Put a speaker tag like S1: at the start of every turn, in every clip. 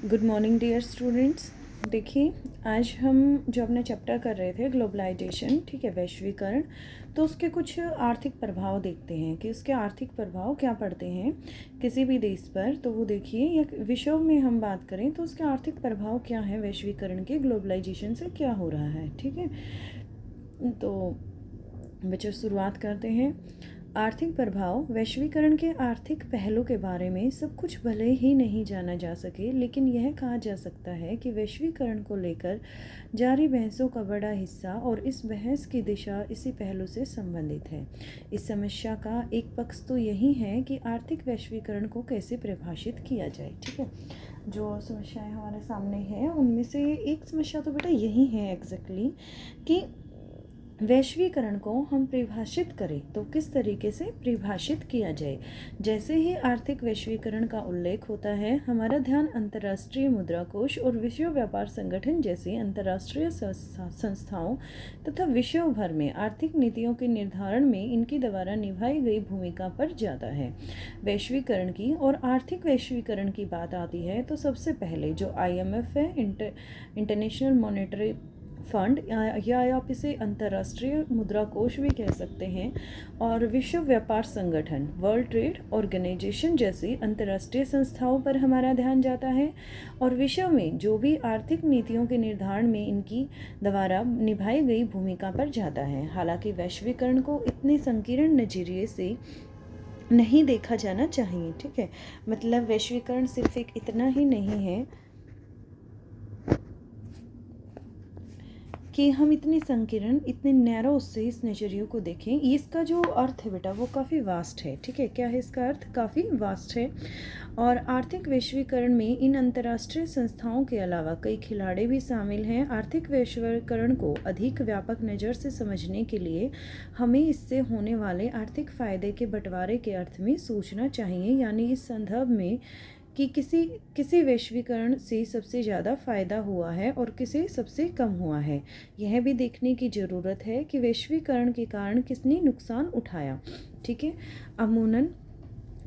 S1: Good morning dear students. देखिए, आज हम जो अपना चैप्टर कर रहे थे ग्लोबलाइजेशन, ठीक है, वैश्वीकरण, तो उसके कुछ आर्थिक प्रभाव देखते हैं कि उसके आर्थिक प्रभाव क्या पड़ते हैं किसी भी देश पर। तो वो देखिए, या विश्व में हम बात करें तो उसके आर्थिक प्रभाव क्या है, वैश्वीकरण के, ग्लोबलाइजेशन से क्या हो रहा है। ठीक है, तो बच्चों शुरुआत करते हैं। आर्थिक प्रभाव। वैश्वीकरण के आर्थिक पहलू के बारे में सब कुछ भले ही नहीं जाना जा सके, लेकिन यह कहा जा सकता है कि वैश्वीकरण को लेकर जारी बहसों का बड़ा हिस्सा और इस बहस की दिशा इसी पहलू से संबंधित है। इस समस्या का एक पक्ष तो यही है कि आर्थिक वैश्वीकरण को कैसे परिभाषित किया जाए। ठीक है, जो समस्याएं हमारे सामने हैं उनमें से एक समस्या तो बेटा यही है एग्जैक्टली कि वैश्वीकरण को हम परिभाषित करें तो किस तरीके से परिभाषित किया जाए। जैसे ही आर्थिक वैश्वीकरण का उल्लेख होता है, हमारा ध्यान अंतर्राष्ट्रीय मुद्रा कोष और विश्व व्यापार संगठन जैसी अंतर्राष्ट्रीय संस्थाओं तथा विश्व भर में आर्थिक नीतियों के निर्धारण में इनकी द्वारा निभाई गई भूमिका पर जाता है। वैश्वीकरण की और आर्थिक वैश्वीकरण की बात आती है तो सबसे पहले जो IMF है, इंटरनेशनल मॉनेटरी फंड, या आप इसे अंतर्राष्ट्रीय मुद्रा कोष भी कह सकते हैं, और विश्व व्यापार संगठन, वर्ल्ड ट्रेड ऑर्गेनाइजेशन जैसी अंतर्राष्ट्रीय संस्थाओं पर हमारा ध्यान जाता है, और विश्व में जो भी आर्थिक नीतियों के निर्धारण में इनकी द्वारा निभाई गई भूमिका पर जाता है। हालांकि वैश्वीकरण को इतने संकीर्ण नजरिए से नहीं देखा जाना चाहिए। ठीक है, मतलब वैश्वीकरण सिर्फ एक इतना ही नहीं है कि हम इतने संकीर्ण, इतने नैरो से इस नज़रियों को देखें। इसका जो अर्थ है बेटा वो काफ़ी वास्ट है। ठीक है, क्या है इसका अर्थ? काफ़ी वास्ट है। और आर्थिक वैश्वीकरण में इन अंतर्राष्ट्रीय संस्थाओं के अलावा कई खिलाड़ी भी शामिल हैं। आर्थिक वैश्वीकरण को अधिक व्यापक नज़र से समझने के लिए हमें इससे होने वाले आर्थिक फ़ायदे के बंटवारे के अर्थ में सोचना चाहिए, यानी इस संदर्भ में कि किसी वैश्वीकरण से सबसे ज़्यादा फ़ायदा हुआ है और किसे सबसे कम हुआ है। यह भी देखने की ज़रूरत है कि वैश्वीकरण के कारण किसने नुकसान उठाया। ठीक है, अमूमन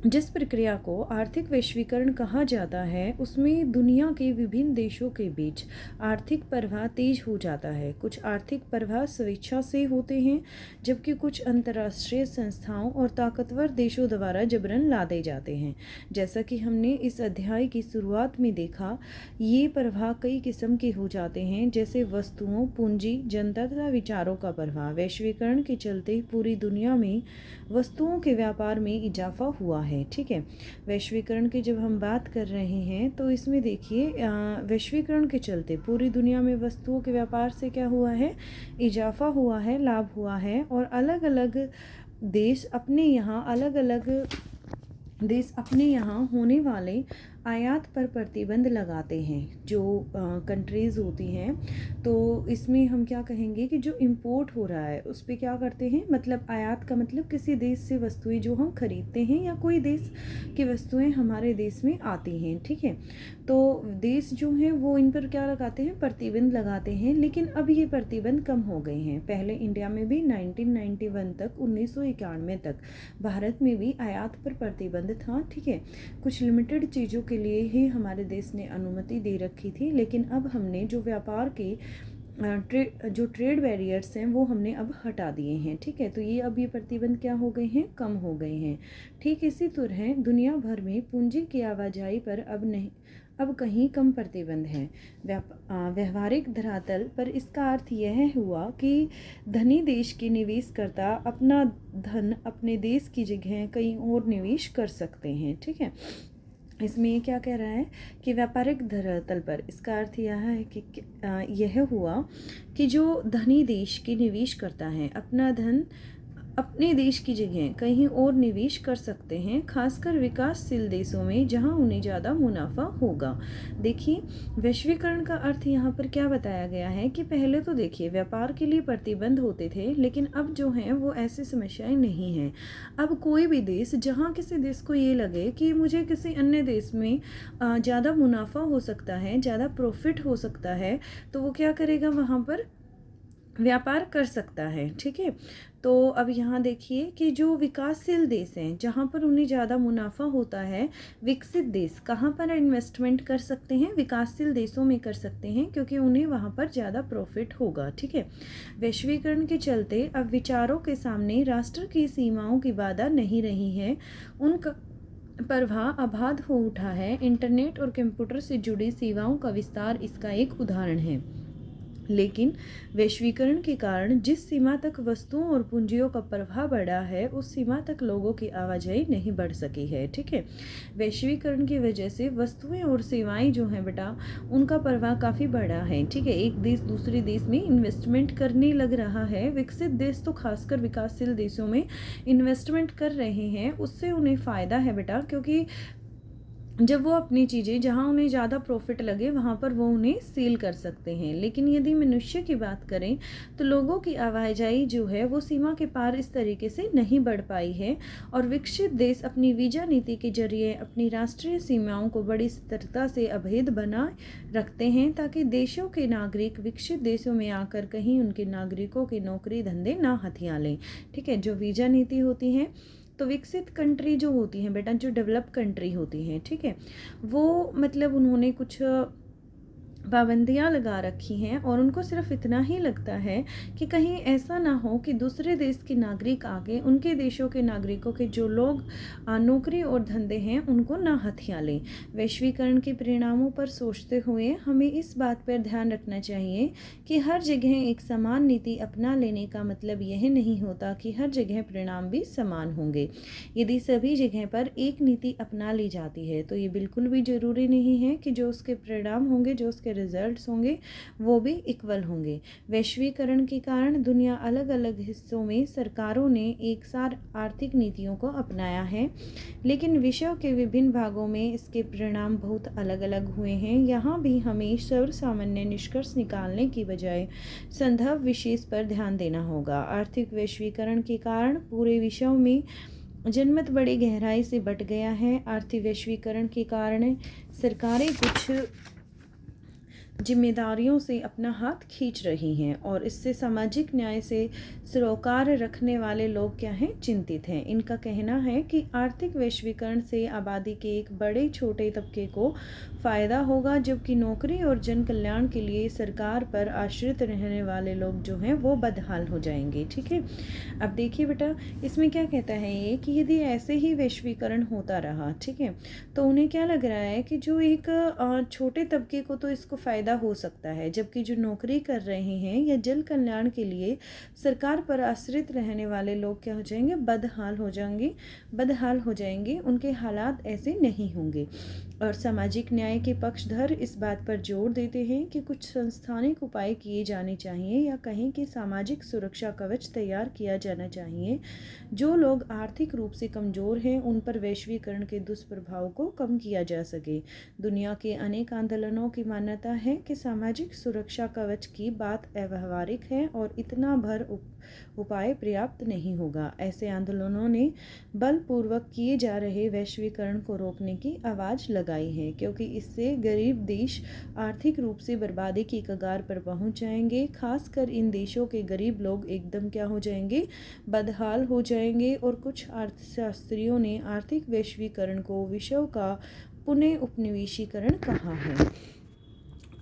S1: जिस प्रक्रिया को आर्थिक वैश्वीकरण कहा जाता है उसमें दुनिया के विभिन्न देशों के बीच आर्थिक प्रवाह तेज हो जाता है। कुछ आर्थिक प्रवाह स्वेच्छा से होते हैं, जबकि कुछ अंतर्राष्ट्रीय संस्थाओं और ताकतवर देशों द्वारा जबरन लादे जाते हैं। जैसा कि हमने इस अध्याय की शुरुआत में देखा, ये प्रवाह कई किस्म के हो जाते हैं, जैसे वस्तुओं, पूंजी, जनता तथा विचारों का प्रवाह। वैश्वीकरण के चलते पूरी दुनिया में वस्तुओं के व्यापार में इजाफा हुआ है। ठीक है, वैश्वीकरण की जब हम बात कर रहे हैं तो इसमें देखिए, वैश्वीकरण के चलते पूरी दुनिया में वस्तुओं के व्यापार से क्या हुआ है? इजाफा हुआ है, लाभ हुआ है, और अलग अलग देश अपने यहाँ होने वाले आयात पर प्रतिबंध लगाते हैं। जो कंट्रीज़ होती हैं, तो इसमें हम क्या कहेंगे कि जो इंपोर्ट हो रहा है उस पर क्या करते हैं, मतलब आयात का मतलब किसी देश से वस्तुएं जो हम खरीदते हैं या कोई देश की वस्तुएं हमारे देश में आती हैं। ठीक है, तो देश जो हैं वो इन पर क्या लगाते हैं? प्रतिबंध लगाते हैं। लेकिन अब ये प्रतिबंध कम हो गए हैं। पहले इंडिया में भी 1991 तक, 1991 तक भारत में भी आयात पर प्रतिबंध था। ठीक है, कुछ लिमिटेड चीज़ों के लिए ही हमारे देश ने अनुमति दे रखी थी, लेकिन अब हमने जो व्यापार के जो ट्रेड बैरियर्स हैं वो हमने अब हटा दिए हैं। ठीक है, तो ये प्रतिबंध क्या हो गए हैं? कम हो गए हैं। ठीक इसी तरह दुनिया भर में पूंजी की आवाजाही पर अब कहीं कम प्रतिबंध है। व्यवहारिक धरातल पर इसका अर्थ यह हुआ कि धनी देश के निवेशकर्ता अपना धन अपने देश की जगह कहीं और निवेश कर सकते हैं। ठीक है, इसमें ये क्या कह रहा है कि व्यापारिक धरातल पर इसका अर्थ यह है कि यह हुआ कि जो धनी देश के निवेश करता है अपना धन अपने देश की जगह कहीं और निवेश कर सकते हैं, खासकर विकासशील देशों में जहां उन्हें ज़्यादा मुनाफा होगा। देखिए, वैश्वीकरण का अर्थ यहाँ पर क्या बताया गया है कि पहले तो देखिए व्यापार के लिए प्रतिबंध होते थे, लेकिन अब जो हैं वो ऐसी समस्याएं नहीं हैं। अब कोई भी देश, जहाँ किसी देश को ये लगे कि मुझे किसी अन्य देश में ज़्यादा मुनाफा हो सकता है, ज़्यादा प्रॉफिट हो सकता है, तो वो क्या करेगा? वहाँ पर व्यापार कर सकता है। ठीक है, तो अब यहाँ देखिए कि जो विकासशील देश हैं जहाँ पर उन्हें ज़्यादा मुनाफा होता है, विकसित देश कहाँ पर इन्वेस्टमेंट कर सकते हैं? विकासशील देशों में कर सकते हैं, क्योंकि उन्हें वहाँ पर ज़्यादा प्रॉफिट होगा। ठीक है, वैश्वीकरण के चलते अब विचारों के सामने राष्ट्र की सीमाओं की बाधा नहीं रही है, उनका प्रवाह अबाध हो उठा है। इंटरनेट और कंप्यूटर से जुड़ी सेवाओं का विस्तार इसका एक उदाहरण है। लेकिन वैश्वीकरण के कारण जिस सीमा तक वस्तुओं और पूंजियों का प्रवाह बढ़ा है, उस सीमा तक लोगों की आवाजाही नहीं बढ़ सकी है। ठीक है, वैश्वीकरण की वजह से वस्तुएं और सेवाएं जो हैं बेटा, उनका प्रवाह काफ़ी बढ़ा है। ठीक है, एक देश दूसरे देश में इन्वेस्टमेंट करने लग रहा है। विकसित देश तो खासकर विकासशील देशों में इन्वेस्टमेंट कर रहे हैं, उससे उन्हें फ़ायदा है बेटा, क्योंकि जब वो अपनी चीज़ें जहाँ उन्हें ज़्यादा प्रॉफिट लगे वहाँ पर वो उन्हें सेल कर सकते हैं। लेकिन यदि मनुष्य की बात करें तो लोगों की आवाजाही जो है वो सीमा के पार इस तरीके से नहीं बढ़ पाई है, और विकसित देश अपनी वीज़ा नीति के जरिए अपनी राष्ट्रीय सीमाओं को बड़ी सतर्कता से अभेद बना रखते हैं, ताकि देशों के नागरिक विकसित देशों में आकर कहीं उनके नागरिकों के नौकरी धंधे ना हथिया लें। ठीक है, जो वीज़ा नीति होती है, तो विकसित कंट्री जो होती हैं बेटा, जो डेवलप कंट्री होती हैं, ठीक है, वो मतलब उन्होंने कुछ पाबंदियाँ लगा रखी हैं, और उनको सिर्फ इतना ही लगता है कि कहीं ऐसा ना हो कि दूसरे देश के नागरिक आके उनके देशों के नागरिकों के जो लोग नौकरी और धंधे हैं उनको ना हथिया लें। वैश्वीकरण के परिणामों पर सोचते हुए हमें इस बात पर ध्यान रखना चाहिए कि हर जगह एक समान नीति अपना लेने का मतलब यह नहीं होता कि हर जगह परिणाम भी समान होंगे। यदि सभी जगह पर एक नीति अपना ली जाती है तो ये बिल्कुल भी ज़रूरी नहीं है कि जो उसके परिणाम होंगे, जो उसके रिजल्ट्स होंगे, वो भी इक्वल होंगे। वैश्वीकरण के कारण दुनिया अलग अलग हिस्सों में सरकारों ने एक साथ आर्थिक नीतियों को अपनाया है, लेकिन विश्व के विभिन्न भागों में इसके परिणाम बहुत अलग अलग हुए हैं। यहाँ भी हमें सर्व सामान्य निष्कर्ष निकालने की बजाय संदर्भ विशेष पर ध्यान देना होगा। आर्थिक वैश्वीकरण के कारण पूरे विश्व में जनमत बड़ी गहराई से बट गया है। आर्थिक वैश्वीकरण के कारण सरकारें कुछ जिम्मेदारियों से अपना हाथ खींच रही हैं, और इससे सामाजिक न्याय से सरोकार रखने वाले लोग क्या हैं? चिंतित हैं। इनका कहना है कि आर्थिक वैश्वीकरण से आबादी के एक बड़े छोटे तबके को फ़ायदा होगा, जबकि नौकरी और जन कल्याण के लिए सरकार पर आश्रित रहने वाले लोग जो हैं वो बदहाल हो जाएंगे। ठीक है, अब देखिए बेटा, इसमें क्या कहता है ये कि यदि ऐसे ही वैश्वीकरण होता रहा, ठीक है, तो उन्हें क्या लग रहा है कि जो एक छोटे तबके को तो इसको फ़ायदा हो सकता है, जबकि जो नौकरी कर रहे हैं या जन कल्याण के लिए सरकार पर आश्रित रहने वाले लोग क्या हो जाएंगे? बदहाल हो जाएंगे, बदहाल हो जाएंगे, उनके हालात ऐसे नहीं होंगे। और सामाजिक न्याय के पक्षधर इस बात पर जोर देते हैं कि कुछ संस्थानिक उपाय किए जाने चाहिए, या कहें कि सामाजिक सुरक्षा कवच तैयार किया जाना चाहिए। जो लोग आर्थिक रूप से कमज़ोर हैं उन पर वैश्वीकरण के दुष्प्रभाव को कम किया जा सके। दुनिया के अनेक आंदोलनों की मान्यता है कि सामाजिक सुरक्षा कवच की बात अव्यावहारिक है और इतना भर उपाय पर्याप्त नहीं होगा। ऐसे आंदोलनों ने बलपूर्वक किए जा रहे वैश्वीकरण को रोकने की आवाज़ लगाई है, क्योंकि इससे गरीब देश आर्थिक रूप से बर्बादी की कगार पर पहुंच जाएंगे। खासकर इन देशों के गरीब लोग एकदम क्या हो जाएंगे? बदहाल हो जाएंगे। और कुछ अर्थशास्त्रियों ने आर्थिक वैश्वीकरण को विश्व का पुनः उपनिवेशीकरण कहा है।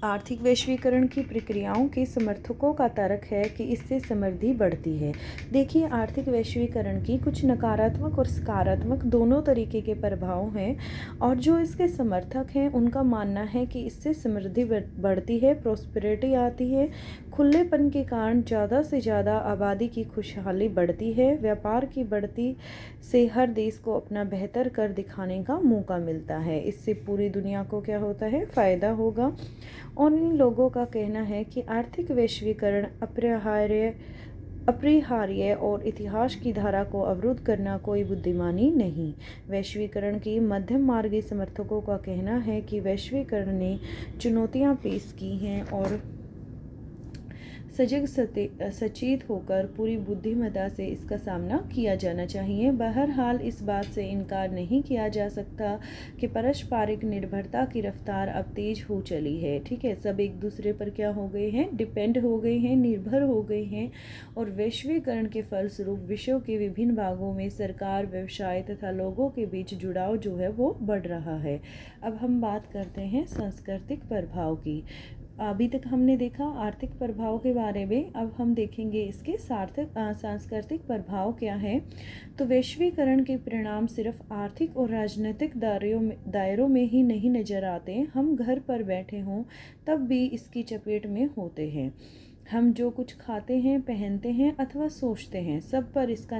S1: आर्थिक वैश्वीकरण की प्रक्रियाओं के समर्थकों का तर्क है कि इससे समृद्धि बढ़ती है। देखिए, आर्थिक वैश्वीकरण की कुछ नकारात्मक और सकारात्मक दोनों तरीके के प्रभाव हैं, और जो इसके समर्थक हैं उनका मानना है कि इससे समृद्धि बढ़ती है, प्रॉस्पेरिटी आती है। खुलेपन के कारण ज़्यादा से ज़्यादा आबादी की खुशहाली बढ़ती है। व्यापार की बढ़ती से हर देश को अपना बेहतर कर दिखाने का मौका मिलता है। इससे पूरी दुनिया को क्या होता है? फ़ायदा होगा। और इन लोगों का कहना है कि आर्थिक वैश्वीकरण अपरिहार्य और इतिहास की धारा को अवरुद्ध करना कोई बुद्धिमानी नहीं। वैश्वीकरण की मध्यम मार्गी समर्थकों का कहना है कि वैश्वीकरण ने चुनौतियां पेश की हैं और सजग सचेत होकर पूरी बुद्धिमत्ता से इसका सामना किया जाना चाहिए। बहरहाल इस बात से इनकार नहीं किया जा सकता कि पारस्परिक निर्भरता की रफ्तार अब तेज हो चली है। ठीक है, सब एक दूसरे पर क्या हो गए हैं, डिपेंड हो गए हैं, निर्भर हो गए हैं, और वैश्वीकरण के फलस्वरूप विश्व के विभिन्न भागों में सरकार, व्यवसाय तथा लोगों के बीच जुड़ाव जो है वो बढ़ रहा है। अब हम बात करते हैं सांस्कृतिक प्रभाव की। अभी तक हमने देखा आर्थिक प्रभाव के बारे में, अब हम देखेंगे इसके सांस्कृतिक प्रभाव क्या है। तो वैश्वीकरण के परिणाम सिर्फ आर्थिक और राजनीतिक दायरों में ही नहीं नज़र आते, हम घर पर बैठे हों तब भी इसकी चपेट में होते हैं। हम जो कुछ खाते हैं, पहनते हैं अथवा सोचते हैं, सब पर इसका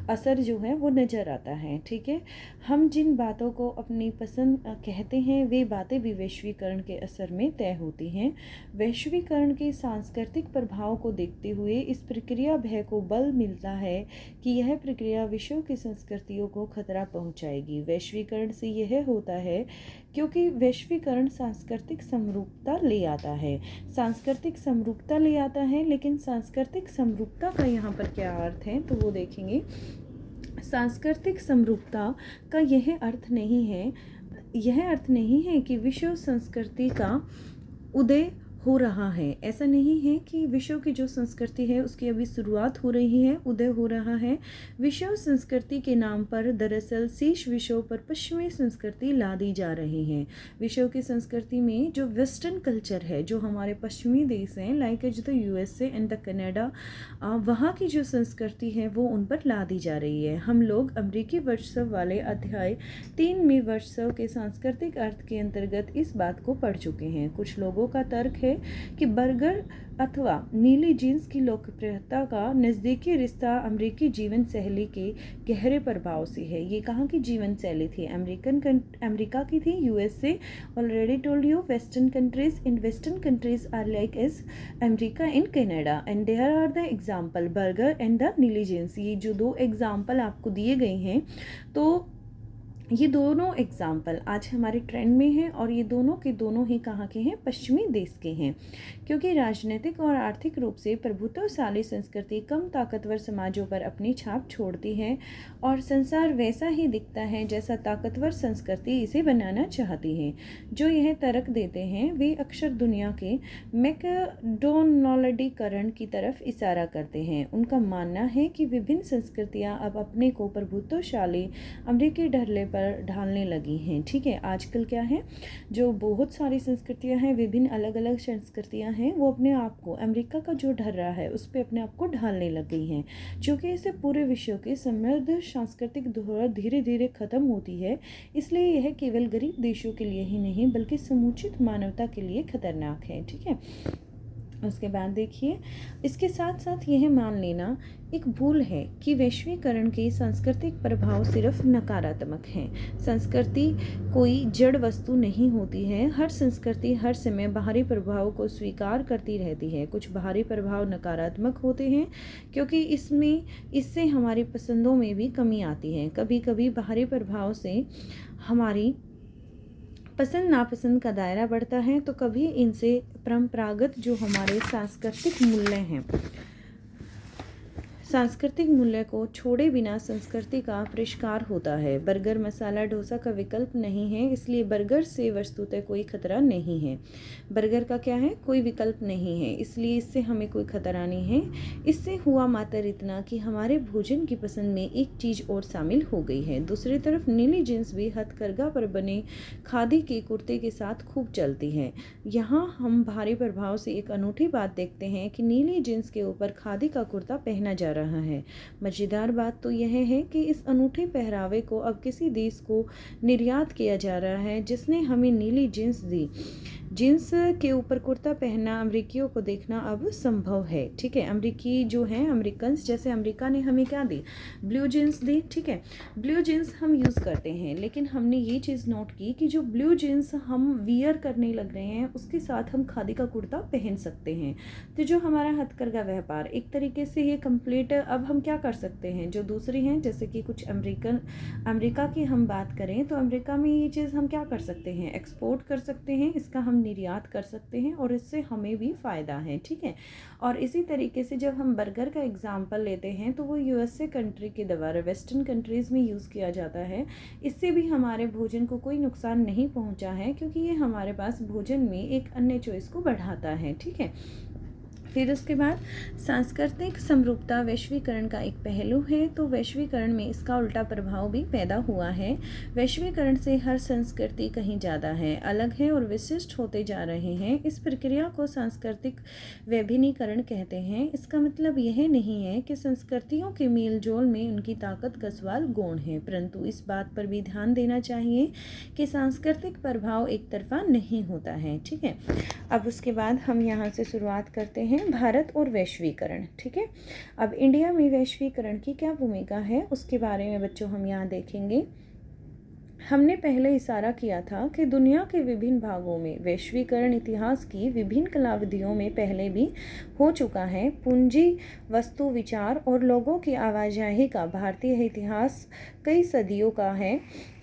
S1: असर जो है वो नज़र आता है। ठीक है, हम जिन बातों को अपनी पसंद कहते हैं वे बातें भी वैश्वीकरण के असर में तय होती हैं। वैश्वीकरण के सांस्कृतिक प्रभाव को देखते हुए इस प्रक्रिया भय को बल मिलता है कि यह प्रक्रिया विश्व की संस्कृतियों को खतरा पहुंचाएगी। वैश्वीकरण से यह होता है क्योंकि वैश्वीकरण सांस्कृतिक समरूपता ले आता है, लेकिन सांस्कृतिक समरूपता का यहाँ पर क्या अर्थ है तो वो देखेंगे। सांस्कृतिक समरूपता का यह अर्थ नहीं है कि विश्व संस्कृति का उदय हो रहा है। ऐसा नहीं है कि विश्व की जो संस्कृति है उसकी अभी शुरुआत हो रही है, उदय हो रहा है। विश्व संस्कृति के नाम पर दरअसल शीर्ष विश्व पर पश्चिमी संस्कृति ला दी जा रही है। विश्व की संस्कृति में जो वेस्टर्न कल्चर है, जो हमारे पश्चिमी देश हैं like as the USA and the Canada, वहाँ की जो संस्कृति है वो उन पर ला दी जा रही है। हम लोग अमेरिकी वर्चस्व वाले अध्याय 3 में वर्चस्व के सांस्कृतिक अर्थ के अंतर्गत इस बात को पढ़ चुके हैं। कुछ लोगों का तर्क है कि बर्गर अथवा नीली जीन्स की लोकप्रियता का नज़दीकी रिश्ता अमेरिकी जीवन शैली के गहरे प्रभाव से है। ये कहाँ की जीवन शैली थी? अमेरिका की थी। USA already told you western countries are like as America and Canada and there are the example burger and the नीली जीन्स। ये जो 2 एग्जाम्पल आपको दिए गए हैं, तो ये दोनों एग्जाम्पल आज हमारे ट्रेंड में हैं और ये दोनों के दोनों ही कहाँ के हैं? पश्चिमी देश के हैं। क्योंकि राजनीतिक और आर्थिक रूप से प्रभुत्वशाली संस्कृति कम ताकतवर समाजों पर अपनी छाप छोड़ती है और संसार वैसा ही दिखता है जैसा ताकतवर संस्कृति इसे बनाना चाहती है। जो यह तर्क देते हैं वे अक्सर दुनिया के मैकडोनाल्डीकरण की तरफ इशारा करते हैं। उनका मानना है कि विभिन्न संस्कृतियाँ अब अपने को प्रभुत्वशाली अमेरिकी ढर्ले पर ढालने लगी हैं। ठीक है, आजकल क्या है, जो बहुत सारी संस्कृतियां हैं, विभिन्न अलग अलग संस्कृतियां हैं, वो अपने आप को अमेरिका का जो ढर्रा है उस पर अपने आप को ढालने लग गई हैं। क्योंकि इससे पूरे विश्व की समृद्ध सांस्कृतिक धरोहर धीरे धीरे खत्म होती है, इसलिए यह केवल गरीब देशों के लिए ही नहीं बल्कि समुचित मानवता के लिए खतरनाक है। ठीक है, उसके बाद देखिए, इसके साथ साथ यह मान लेना एक भूल है कि वैश्वीकरण के सांस्कृतिक प्रभाव सिर्फ नकारात्मक हैं। संस्कृति कोई जड़ वस्तु नहीं होती है। हर संस्कृति हर समय बाहरी प्रभाव को स्वीकार करती रहती है। कुछ बाहरी प्रभाव नकारात्मक होते हैं क्योंकि इससे हमारी पसंदों में भी कमी आती है। कभी कभी बाहरी प्रभाव से हमारी पसंद नापसंद का दायरा बढ़ता है, तो कभी इनसे परंपरागत जो हमारे सांस्कृतिक मूल्य को छोड़े बिना संस्कृति का परिष्कार होता है। बर्गर मसाला डोसा का विकल्प नहीं है, इसलिए बर्गर से वस्तुतः कोई खतरा नहीं है। बर्गर का क्या है? कोई विकल्प नहीं है, इसलिए इससे हमें कोई खतरा नहीं है। इससे हुआ मात्र इतना कि हमारे भोजन की पसंद में एक चीज़ और शामिल हो गई है। दूसरी तरफ नीली जींस भी हथकरघा पर बने खादी के कुर्ते के साथ खूब चलती है। यहाँ हम भारी प्रभाव से एक अनूठी बात देखते हैं कि नीली जींस के ऊपर खादी का कुर्ता पहना जा रहा है। मजेदार बात तो यह है कि इस अनूठे पहरावे को अब किसी देश को निर्यात किया जा रहा है जिसने हमें नीली जींस दी। जींस के ऊपर कुर्ता पहनना अमेरिकियों को देखना अब संभव है। ठीक है, अमेरिकी जो हैं, अमेरिकन्स, जैसे अमेरिका ने हमें क्या दी? ब्लू जींस दी। ठीक है, ब्लू जींस हम यूज़ करते हैं, लेकिन हमने ये चीज़ नोट की कि जो ब्लू जींस हम वियर करने लग रहे हैं उसके साथ हम खादी का कुर्ता पहन सकते हैं। तो जो हमारा हथकरघा व्यापार एक तरीके से ये कंप्लीट, अब हम क्या कर सकते हैं, जो दूसरी हैं जैसे कि कुछ अमेरिका की हम बात करें तो अमेरिका में ये चीज़ हम क्या कर सकते हैं? एक्सपोर्ट कर सकते हैं। इसका हम निर्यात कर सकते हैं और इससे हमें भी फ़ायदा है, ठीक है। और इसी तरीके से जब हम बर्गर का एग्ज़ाम्पल लेते हैं तो वो यूएसए कंट्री के द्वारा वेस्टर्न कंट्रीज़ में यूज़ किया जाता है। इससे भी हमारे भोजन को कोई नुकसान नहीं पहुंचा है, क्योंकि ये हमारे पास भोजन में एक अन्य चॉइस को बढ़ाता है, ठीक है। फिर उसके बाद सांस्कृतिक समरूपता वैश्वीकरण का एक पहलू है। तो वैश्वीकरण में इसका उल्टा प्रभाव भी पैदा हुआ है। वैश्वीकरण से हर संस्कृति कहीं ज़्यादा है, अलग है और विशिष्ट होते जा रहे हैं। इस प्रक्रिया को सांस्कृतिक वैभिन्नीकरण कहते हैं। इसका मतलब यह नहीं है कि संस्कृतियों के मेल जोल में उनकी ताकत का सवाल गौण है, परंतु इस बात पर भी ध्यान देना चाहिए कि सांस्कृतिक प्रभाव एक तरफा नहीं होता है, ठीक है। अब उसके बाद हम यहाँ से शुरुआत करते हैं भारत और वैश्वीकरण, ठीक है। अब इंडिया में वैश्वीकरण की क्या भूमिका है उसके बारे में बच्चों हम यहाँ देखेंगे। हमने पहले इशारा किया था कि दुनिया के विभिन्न भागों में वैश्वीकरण इतिहास की विभिन्न कालावधियों में पहले भी हो चुका है। पूंजी, वस्तु, विचार और लोगों की आवाजाही का भारतीय इतिहास कई सदियों का है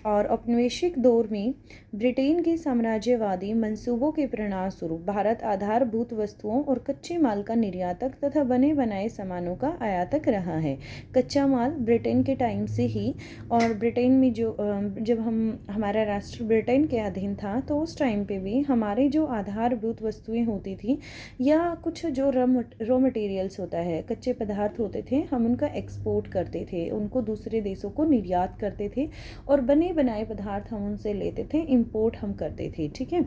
S1: और औपनिवेशिक दौर में ब्रिटेन के साम्राज्यवादी मंसूबों के परिणामस्वरूप भारत आधारभूत वस्तुओं और कच्चे माल का निर्यातक तथा बने बनाए सामानों का आयातक रहा है। कच्चा माल ब्रिटेन के टाइम से ही, और ब्रिटेन में जब हमारा राष्ट्र ब्रिटेन के अधीन था तो उस टाइम पे भी हमारे जो आधारभूत वस्तुएं होती थी या कुछ जो रॉ मटेरियल्स होता है, कच्चे पदार्थ होते थे, हम उनका एक्सपोर्ट करते थे, उनको दूसरे देशों को निर्यात करते थे और बने बनाए पदार्थ हम उनसे लेते थे, इंपोर्ट हम करते थे, ठीक है।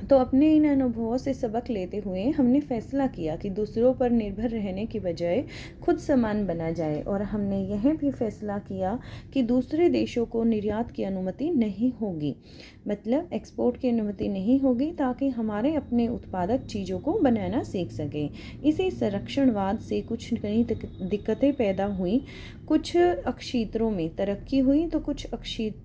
S1: तो अपने इन अनुभवों से सबक लेते हुए हमने फैसला किया कि दूसरों पर निर्भर रहने की बजाय खुद सामान बना जाए, और हमने यह भी फैसला किया कि दूसरे देशों को निर्यात की अनुमति नहीं होगी, मतलब एक्सपोर्ट की अनुमति नहीं होगी, ताकि हमारे अपने उत्पादक चीज़ों को बनाना सीख सकें। इसी संरक्षणवाद से कुछ नई दिक्कतें पैदा हुई। कुछ क्षेत्रों में तरक्की हुई तो कुछ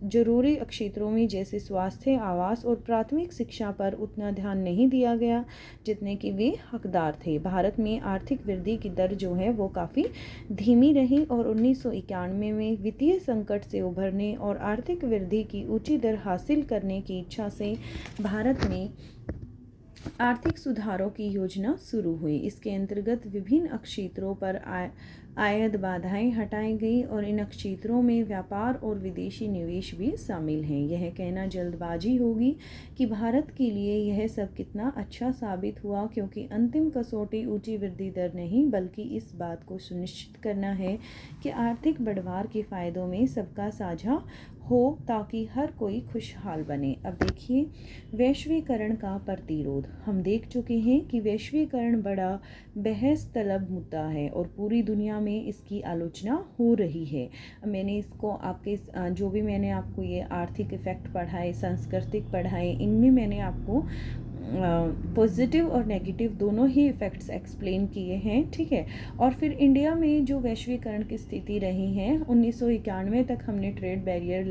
S1: जरूरी क्षेत्रों में जैसे स्वास्थ्य, आवास और प्राथमिक शिक्षा पर उतना ध्यान नहीं दिया गया जितने कि वे हकदार थे। भारत में आर्थिक वृद्धि की दर जो है वो काफ़ी धीमी रही और 1991 में वित्तीय संकट से उभरने और आर्थिक वृद्धि की ऊंची दर हासिल करने की इच्छा से भारत में आर्थिक सुधारों की योजना शुरू हुई। इसके अंतर्गत विभिन्न क्षेत्रों पर आयात बाधाएं हटाई गई और इन क्षेत्रों में व्यापार और विदेशी निवेश भी शामिल हैं। यह कहना जल्दबाजी होगी कि भारत के लिए यह सब कितना अच्छा साबित हुआ, क्योंकि अंतिम कसौटी ऊंची वृद्धि दर नहीं बल्कि इस बात को सुनिश्चित करना है कि आर्थिक बढ़वार के फायदों में सबका साझा हो ताकि हर कोई खुशहाल बने। अब देखिए वैश्वीकरण का प्रतिरोध। हम देख चुके हैं कि वैश्वीकरण बड़ा बहस तलब मुद्दा है और पूरी दुनिया में इसकी आलोचना हो रही है। मैंने इसको आपके जो भी मैंने आपको ये आर्थिक इफ़ेक्ट पढ़ाए, सांस्कृतिक पढ़ाए, इनमें मैंने आपको पॉजिटिव और नेगेटिव दोनों ही इफ़ेक्ट्स एक्सप्लेन किए हैं, ठीक है। और फिर इंडिया में जो वैश्वीकरण की स्थिति रही है 1991 तक हमने ट्रेड बैरियर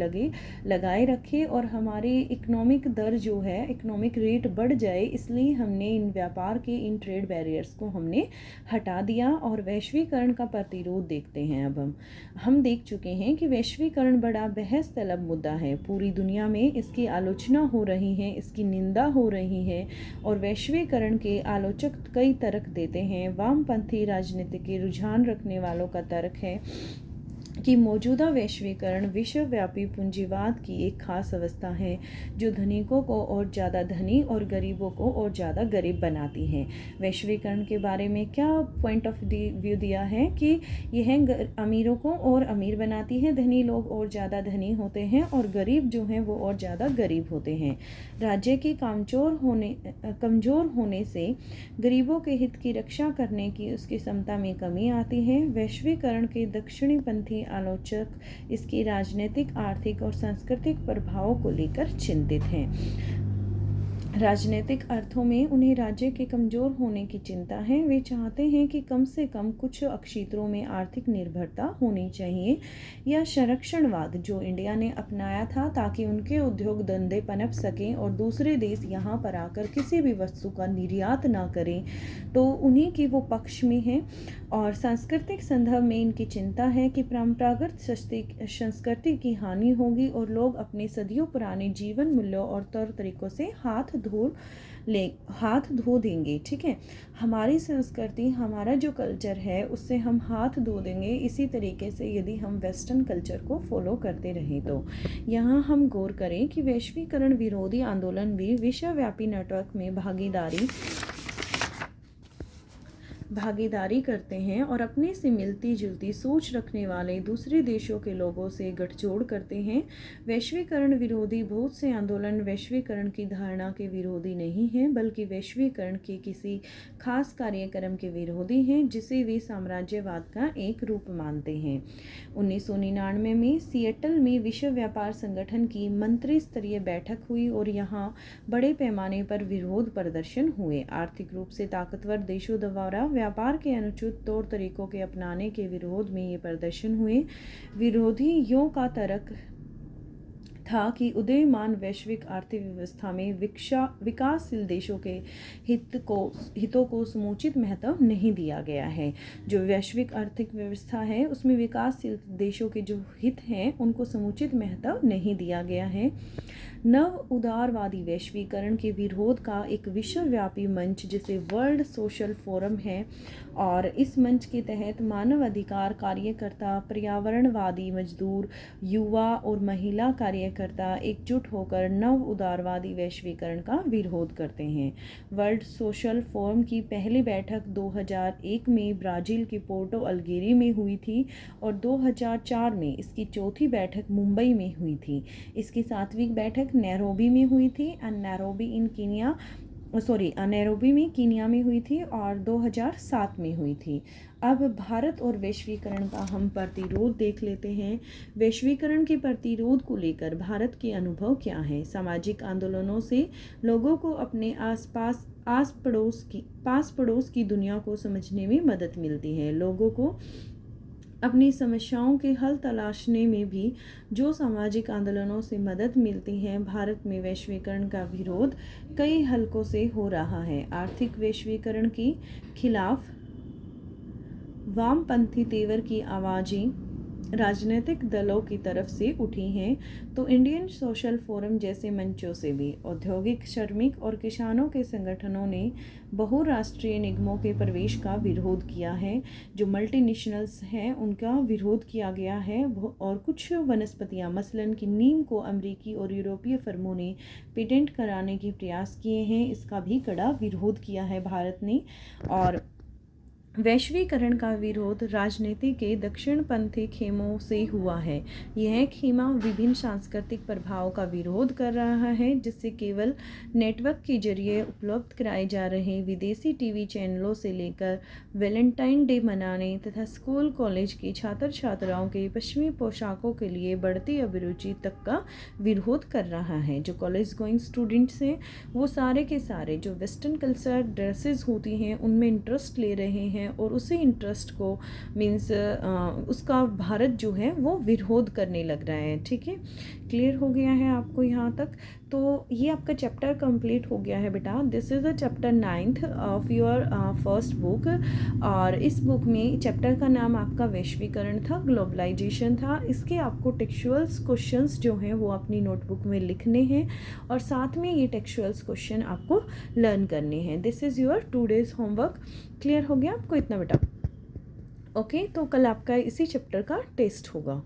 S1: लगाए रखे और हमारी इकोनॉमिक दर जो है, इकोनॉमिक रेट बढ़ जाए, इसलिए हमने इन व्यापार के इन ट्रेड बैरियर्स को हमने हटा दिया और वैश्वीकरण का प्रतिरोध देखते हैं। अब हम देख चुके हैं कि वैश्वीकरण बड़ा बहस तलब मुद्दा है। पूरी दुनिया में इसकी आलोचना हो रही है, इसकी निंदा हो रही है और वैश्वीकरण के आलोचक कई तर्क देते हैं। वामपंथी राजनीति के रुझान रखने वालों का तर्क है कि मौजूदा वैश्वीकरण विश्वव्यापी पूंजीवाद की एक खास अवस्था है जो धनिकों को और ज़्यादा धनी और गरीबों को और ज़्यादा गरीब बनाती है। वैश्वीकरण के बारे में क्या पॉइंट ऑफ व्यू दिया है कि यह अमीरों को और अमीर बनाती है, धनी लोग और ज़्यादा धनी होते हैं और गरीब जो हैं वो और ज़्यादा गरीब होते हैं। राज्य के कमज़ोर होने से गरीबों के हित की रक्षा करने की उसकी क्षमता में कमी आती है। वैश्वीकरण के दक्षिणी पंथी आलोचक इसके राजनीतिक, आर्थिक और सांस्कृतिक प्रभावों को लेकर चिंतित हैं। राजनीतिक अर्थों में उन्हें राज्य के कमज़ोर होने की चिंता है। वे चाहते हैं कि कम से कम कुछ क्षेत्रों में आर्थिक निर्भरता होनी चाहिए या संरक्षणवाद जो इंडिया ने अपनाया था ताकि उनके उद्योग धंधे पनप सकें और दूसरे देश यहाँ पर आकर किसी भी वस्तु का निर्यात ना करें, तो उन्हीं के वो पक्ष में हैं। और सांस्कृतिक संदर्भ में इनकी चिंता है कि परंपरागत संस्कृति की हानि होगी और लोग अपने सदियों पुराने जीवन मूल्यों और तौर तरीकों से हाथ हाथ धो देंगे, ठीक है। हमारी संस्कृति, हमारा जो कल्चर है उससे हम हाथ धो देंगे। इसी तरीके से यदि हम वेस्टर्न कल्चर को फॉलो करते रहें तो यहाँ हम गौर करें कि वैश्वीकरण विरोधी आंदोलन भी विश्वव्यापी नेटवर्क में भागीदारी करते हैं और अपने से मिलती जुलती सोच रखने वाले दूसरे देशों के लोगों से गठजोड़ करते हैं। वैश्वीकरण विरोधी बहुत से आंदोलन वैश्वीकरण की धारणा के विरोधी नहीं हैं, बल्कि वैश्वीकरण के किसी खास कार्यक्रम के विरोधी हैं जिसे वे साम्राज्यवाद का एक रूप मानते हैं। 1999 में सिएटल में विश्व व्यापार संगठन की मंत्री स्तरीय बैठक हुई और यहाँ बड़े पैमाने पर विरोध प्रदर्शन हुए। आर्थिक रूप से ताकतवर देशों द्वारा व्यापार के अनुचित तौर तरीकों के अपनाने के विरोध में ये प्रदर्शन हुए। विरोधियों का तर्क था कि उदीयमान वैश्विक आर्थिक व्यवस्था में विकासशील देशों के हितों को समुचित महत्व नहीं दिया गया है। जो वैश्विक आर्थिक व्यवस्था है उसमें विकासशील देशों के जो हित हैं उनको समुचित महत्व नहीं दिया गया है। नव उदारवादी वैश्वीकरण के विरोध का एक विश्वव्यापी मंच जिसे वर्ल्ड सोशल फोरम है, और इस मंच के तहत मानव अधिकार कार्यकर्ता, पर्यावरणवादी, मजदूर, युवा और महिला कार्यकर्ता एकजुट होकर नव उदारवादी वैश्वीकरण का विरोध करते हैं। वर्ल्ड सोशल फोरम की पहली बैठक 2001 में ब्राज़ील के पोर्टो अल्गेरी में हुई थी और 2004 में इसकी चौथी बैठक मुंबई में हुई थी। इसकी 7वीं बैठक नैरोबी में हुई थी नैरोबी में कीनिया में हुई थी और 2007 में हुई थी। अब भारत और वैश्वीकरण का हम प्रतिरोध देख लेते हैं। वैश्वीकरण के प्रतिरोध को लेकर भारत के अनुभव क्या हैं? सामाजिक आंदोलनों से लोगों को अपने पास पड़ोस की दुनिया को समझने में मदद मिलती है। लोगों को अपनी समस्याओं के हल तलाशने में भी जो सामाजिक आंदोलनों से मदद मिलती है। भारत में वैश्वीकरण का विरोध कई हलकों से हो रहा है। आर्थिक वैश्वीकरण के खिलाफ वामपंथी तेवर की आवाज़ें राजनीतिक दलों की तरफ से उठी हैं, तो इंडियन सोशल फोरम जैसे मंचों से भी औद्योगिक, श्रमिक और किसानों के संगठनों ने बहुराष्ट्रीय निगमों के प्रवेश का विरोध किया है। जो मल्टीनेशनल्स हैं उनका विरोध किया गया है। और कुछ वनस्पतियां मसलन कि नीम को अमेरिकी और यूरोपीय फर्मों ने पेटेंट कराने के प्रयास किए हैं, इसका भी कड़ा विरोध किया है भारत ने। और वैश्वीकरण का विरोध राजनीति के दक्षिणपंथी खेमों से हुआ है। यह खेमा विभिन्न सांस्कृतिक प्रभाव का विरोध कर रहा है, जिससे केवल नेटवर्क के जरिए उपलब्ध कराए जा रहे विदेशी टीवी चैनलों से लेकर वैलेंटाइन डे मनाने तथा स्कूल कॉलेज के छात्र छात्राओं के पश्चिमी पोशाकों के लिए बढ़ती अभिरुचि तक का विरोध कर रहा है। जो कॉलेज गोइंग स्टूडेंट्स हैं वो सारे के सारे जो वेस्टर्न कल्चर ड्रेसेस होती हैं उनमें इंटरेस्ट ले रहे हैं और उसी इंटरेस्ट को उसका भारत जो है वो विरोध करने लग रहा है। ठीक है, क्लियर हो गया है आपको यहाँ तक? तो ये आपका चैप्टर कंप्लीट हो गया है बेटा। This is the chapter 9th of your first book. और इस बुक में चैप्टर का नाम आपका वैश्वीकरण था, ग्लोबलाइजेशन था। इसके आपको टेक्सचुअल्स क्वेश्चंस जो हैं वो अपनी नोटबुक में लिखने हैं और साथ में ये टेक्सचुअल्स क्वेश्चन आपको लर्न करने हैं। This is your 2 days homework. Clear हो गया आपको इतना बेटा? ओके, तो कल आपका इसी चैप्टर का टेस्ट होगा।